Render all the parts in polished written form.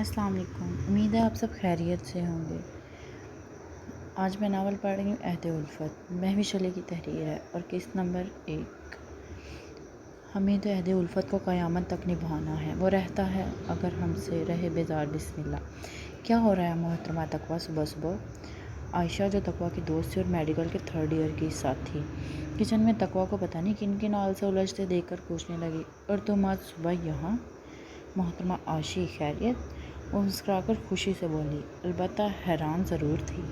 अस्सलाम वालेकुम। उम्मीद है आप सब खैरियत से होंगे। आज मैं नावल पढ़ रही हूँ अहद उल्फत। महवी शले की तहरीर है और किस्त नंबर 1। हमें तो अहद उल्फत को क़यामत तक निभाना है। वो रहता है अगर हमसे रहे बेजार बिस्मिल्लाह। क्या हो रहा है मोहतरमा तकवा सुबह सुबह? आयशा जो तकवा की दोस्त थी और मेडिकल के 3rd ईयर की साथ थी, किचन में तकवा को पता नहीं किन किन आल से उलझते देखकर पूछने लगी, और तुम आज सुबह यहाँ? मोहतरमा आशी खैरियत? वो मुस्कुराकर खुशी से बोली, अलबत्ता हैरान ज़रूर थी,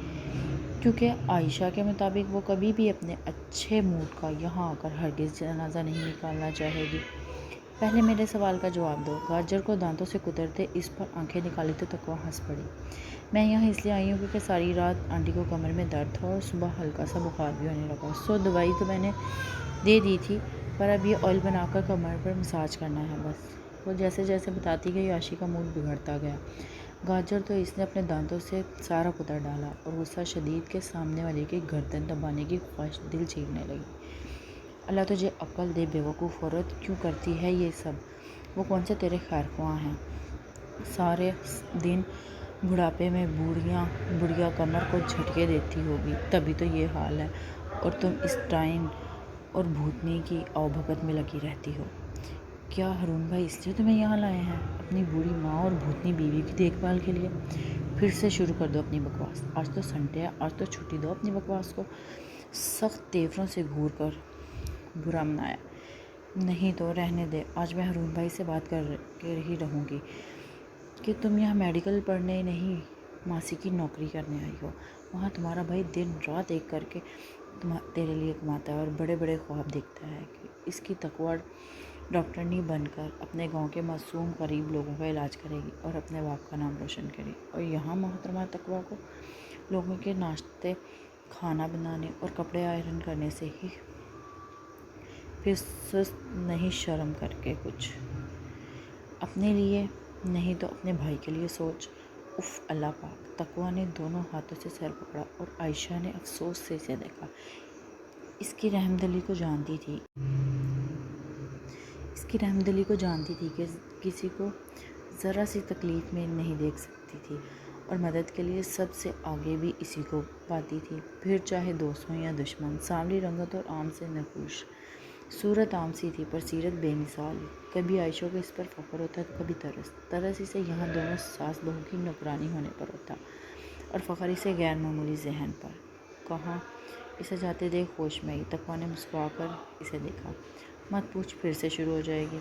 क्योंकि आयशा के मुताबिक वो कभी भी अपने अच्छे मूड का यहाँ आकर हरगिज़ जनाजा नहीं निकालना चाहेगी। पहले मेरे सवाल का जवाब दो। गाजर को दांतों से कुतरते इस पर आंखें निकाली तो तकवा हंस पड़ी। मैं यहाँ इसलिए आई हूँ क्योंकि सारी रात आंटी को कमर में दर्द था और सुबह हल्का सा बुखार भी होने लगा। सो दवाई तो मैंने दे दी थी, पर अब ये ऑयल बनाकर कमर पर मसाज करना है बस। वो जैसे जैसे बताती गई आशी का मूड बिगड़ता गया। गाजर तो इसने अपने दांतों से सारा कुतर डाला और गुस्सा शदीद के सामने वाले की गर्दन दबाने की ख्वाहिश दिल चीरने लगी। अल्लाह तुझे अक्ल दे बेवकूफ़ औरत, क्यों करती है ये सब? वो कौन से तेरे खैर ख्वाह हैं? सारे दिन बुढ़ापे में बुढ़िया कमर को झटके देती होगी, तभी तो ये हाल है, और तुम इस टाइम और भूतनी की आवभगत में लगी रहती हो। क्या हरून भाई इसलिए तुम्हें यहाँ लाए हैं, अपनी बूढ़ी माँ और भूतनी बीवी की देखभाल के लिए? फिर से शुरू कर दो अपनी बकवास। आज तो संडे है, आज तो छुट्टी दो अपनी बकवास को। सख्त तेवरों से घूर कर बुरा मनाया। नहीं तो रहने दे, आज मैं हरून भाई से बात कर के ही रहूँगी कि तुम यहाँ मेडिकल पढ़ने नहीं, मासी की नौकरी करने आई हो। वहाँ तुम्हारा भाई दिन रात एक करके तेरे लिए कमाता है और बड़े बड़े ख्वाब देखता है कि इसकी तकवा डॉक्टरनी बनकर अपने गांव के मासूम गरीब लोगों का इलाज करेगी और अपने बाप का नाम रोशन करेगी। और यहाँ मोहतरमा तकवा को लोगों के नाश्ते, खाना बनाने और कपड़े आयरन करने से ही फिर सुस्त नहीं शर्म करके कुछ अपने लिए नहीं तो अपने भाई के लिए सोच। उफ अल्लाह पाक। तकवा ने दोनों हाथों से सर पकड़ा और आयशा ने अफसोस से इसे देखा। इसकी रहमदिली को जानती थी कि किसी को ज़रा सी तकलीफ़ में नहीं देख सकती थी और मदद के लिए सबसे आगे भी इसी को पाती थी, फिर चाहे दोस्त हों या दुश्मन। सांवली रंगत और आम से नकूश सूरत आम सी थी, पर सीरत बेमिसाल। कभी आयशा को इस पर फ़ख्र होता तो कभी तरस इसे यहाँ दोनों सास बहू की नौकरानी होने पर होता, और फ़ख्र इसे गैर मामूली जहन पर। कहाँ इसे जाते देख होश में आई। तकवा ने मुस्कुरा कर इसे देखा। मत पूछ, फिर से शुरू हो जाएगी।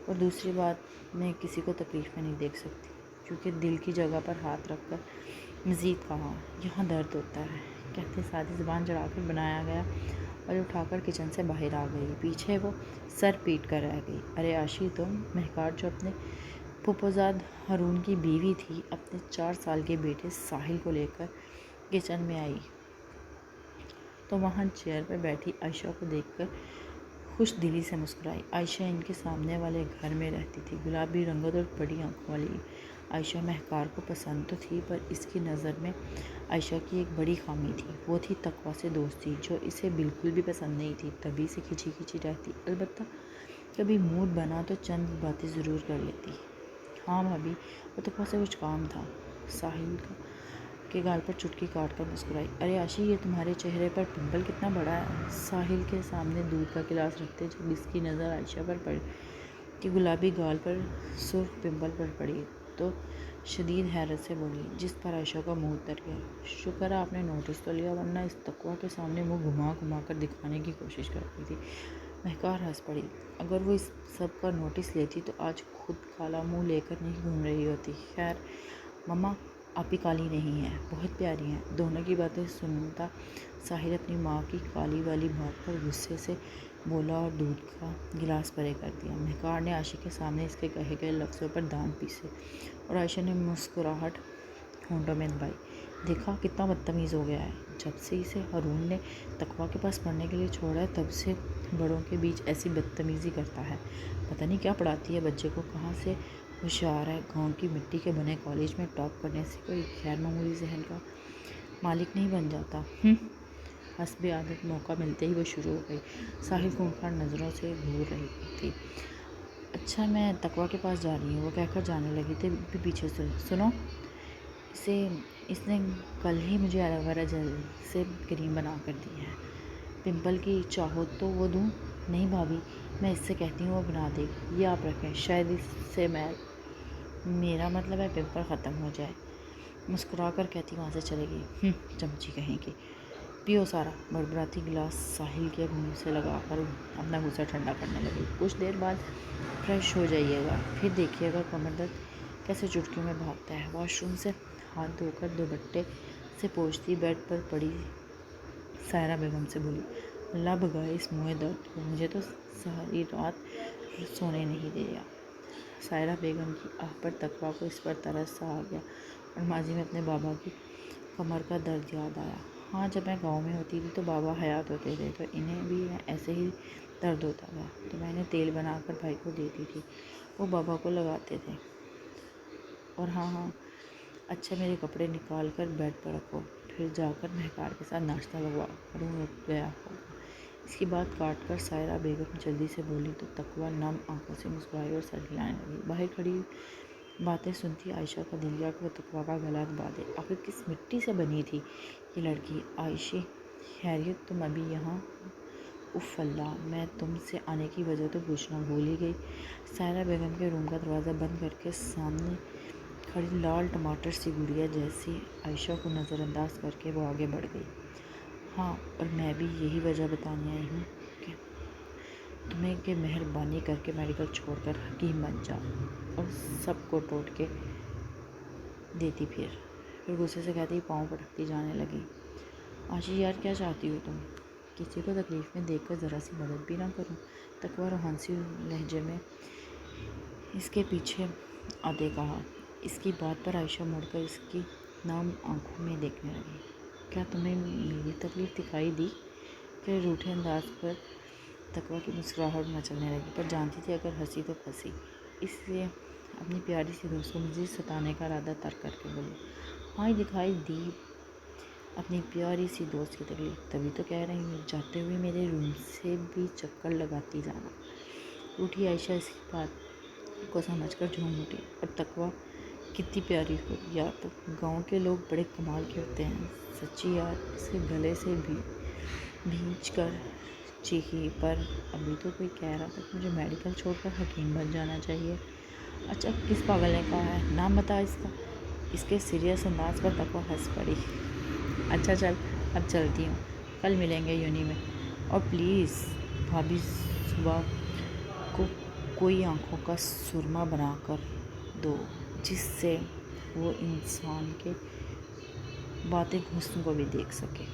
और दूसरी बात, मैं किसी को तकलीफ़ में नहीं देख सकती, क्योंकि दिल की जगह पर हाथ रख कर मज़ीद कहा, यहाँ दर्द होता है। कहते सादी ज़बान चढ़ाकर बनाया गया और उठाकर किचन से बाहर आ गई। पीछे वो सर पीट कर रह गई। अरे आशी, तुम? महकार जो अपने फुफोजाद हरून की बीवी थी, अपने 4 साल के बेटे साहिल को लेकर किचन में आई तो वहाँ चेयर पर बैठी आयशा को देखकर खुश दिली से मुस्कुराई। आयशा इनके सामने वाले घर में रहती थी। गुलाबी रंगत और बड़ी आंखों वाली आयशा महकार को पसंद तो थी, पर इसकी नज़र में आयशा की एक बड़ी खामी थी। वो थी तकवा से दोस्ती, जो इसे बिल्कुल भी पसंद नहीं थी। तभी से खिंची खिंची रहती। अलबत्ता कभी मूड बना तो चंद बातें ज़रूर कर लेती। हाँ भाभी, वो तकवा से कुछ काम था। साहिल के गाल पर चुटकी काट कर मुस्कुराई। अरे आशी, ये तुम्हारे चेहरे पर पिंपल कितना बड़ा है? साहिल के सामने दूध का गिलास रखते जब इसकी नज़र आयशा पर पड़ी कि गुलाबी गाल पर सुर्ख पिंपल पर पड़ी, तो शदीद हैरत से बोली, जिस पर आयशा का मुंह उतर गया। शुक्र है आपने नोटिस तो लिया, वरना इस तकवा के सामने मुंह घुमा घुमा कर दिखाने की कोशिश करती थी। महकार हंस पड़ी। अगर वो इस सब का नोटिस लेती तो आज खुद काला मुंह लेकर नहीं घूम रही होती। खैर मम्मा, आप ही काली नहीं हैं, बहुत प्यारी हैं। दोनों की बातें सुनता साहिल अपनी माँ की काली वाली बात पर गुस्से से बोला और दूध का गिलास परे कर दिया। महकार ने आशी के सामने इसके कहे गए लफ्ज़ों पर दांत पीसे और आयशा ने मुस्कुराहट होंठों में दबाई। देखा कितना बदतमीज़ हो गया है। जब से इसे हरून ने तकवा के पास पढ़ने के लिए छोड़ा है, तब से बड़ों के बीच ऐसी बदतमीज़ी करता है। पता नहीं क्या पढ़ाती है बच्चे को, कहाँ से होशियार है। गांव की मिट्टी के बने कॉलेज में टॉप करने से कोई गैर मामूली जहन का मालिक नहीं बन जाता। हस्बे आदत मौका मिलते ही वो शुरू हो गई। साहिल खूंखार नज़रों से घूर रही थी। اچھا میں تقویٰ کے پاس جا رہی ہوں، وہ کہہ کر جانے لگی تھی پیچھے سے، سنو اس نے کل ہی مجھے ایلو ویرا جیل سے کریم بنا کر دی ہے، پمپل کی چاہو تو وہ دوں؟ نہیں بھابھی، میں اس سے کہتی ہوں وہ بنا دے گی، یہ آپ رکھیں، شاید اس سے میرا مطلب ہے پمپل ختم ہو جائے۔ مسکرا کر کہتی وہاں سے چلے گئی۔ چمچی کہیں کی، پیو سارا۔ بڑبڑاتی گلاس ساحل کے منہ سے لگا کر اپنا غصہ ٹھنڈا کرنے لگی۔ کچھ دیر بعد فریش ہو جائیے گا، پھر دیکھیے گا کمر درد کیسے چٹکیوں میں بھاگتا ہے۔ واش روم سے ہاتھ دھو کر دوپٹے سے پوچھتی بیڈ پر پڑی سائرہ بیگم سے بولی، اللہ بھگائے اس منہ درد کو، مجھے تو ساری رات سونے نہیں دیا۔ سائرہ بیگم کی آہ پر تقویٰ کو اس پر ترس سا آ گیا اور ماضی میں اپنے بابا کی کمر کا درد یاد آیا۔ ہاں، جب میں گاؤں میں ہوتی تھی تو بابا حیات ہوتے تھے تو انہیں بھی ایسے ہی درد ہوتا تھا، تو میں نے تیل بنا کر بھائی کو دیتی تھی، وہ بابا کو لگاتے تھے۔ اور ہاں، اچھا میرے کپڑے نکال کر بیڈ پر رکھو، پھر جا کر مہکار کے ساتھ ناشتہ لگوا کروں گیا ہوگا۔ اس کی بات کاٹ کر سائرہ بیگم جلدی سے بولی تو تقویٰ نم آنکھوں سے مسکرائی اور سر ہلانے لگی۔ باہر کھڑی باتیں سنتی عائشہ کا دل کیا کہ وہ تقویٰ کا گلا دبا دے۔ آخر کس مٹی سے بنی تھی یہ لڑکی؟ عائشی خیریت، تم ابھی یہاں؟ اف اللہ، میں تم سے آنے کی وجہ تو پوچھنا بھول ہی گئی۔ سائرہ بیگم کے روم کا دروازہ بند کر کے سامنے کھڑی لال ٹماٹر سی گڑیا جیسی عائشہ کو نظر انداز کر کے وہ آگے بڑھ گئی۔ ہاں، اور میں بھی یہی وجہ بتانے آئی ہوں کہ تمہیں کہ مہربانی کر کے میڈیکل چھوڑ کر حکیم بن جاؤ۔ اور سب کو ٹوٹ کے دیتی پھر غصے سے کہتی پاؤں پٹکتی جانے لگی۔ عائشہ یار کیا چاہتی ہو تم؟ کسی کو تکلیف میں دیکھ کر ذرا سی مدد بھی نہ کروں؟ تقویٰ روحانسی لہجے میں اس کے پیچھے آتے کہا۔ اس کی بات پر عائشہ مڑ کر اس کی نم آنکھوں میں دیکھنے لگی۔ کیا تمہیں میری تکلیف دکھائی دی؟ پھر روٹھے انداز پر تقویٰ کی مسکراہٹ مچلنے لگی، پر جانتی تھی اگر ہنسی تو پھنسی، اس لیے اپنی پیاری سی دوست کو مزید ستانے کا ارادہ ترک کر کے بولی، ہاں دکھائی دی اپنی پیاری سی دوست کی تکلیف، تبھی تو کہہ رہی ہوں جاتے ہوئے میرے روم سے بھی چکر لگاتی جانا۔ روٹھی عائشہ اس کی بات کو سمجھ کر جھوم اٹھی۔ اور تقویٰ کتنی پیاری ہو یار تم، گاؤں کے لوگ بڑے کمال کے ہوتے ہیں، سچی یار۔ اس کے گلے سے بھینچ کر چیخی، پر ابھی تو کوئی کہہ رہا تھا کہ مجھے میڈیکل چھوڑ کر حکیم بن جانا چاہیے۔ اچھا کس پاگل نے کہا ہے، نام بتا اس کا۔ اس کے سیریس انداز پر تقویٰ ہنس پڑی۔ اچھا چل اب چلتی ہوں، کل ملیں گے یونی میں، اور پلیز بھابھی صبح کو کوئی آنکھوں کا سرما بنا کر دو جس سے وہ انسان کے باطن حسن کو بھی دیکھ سکے۔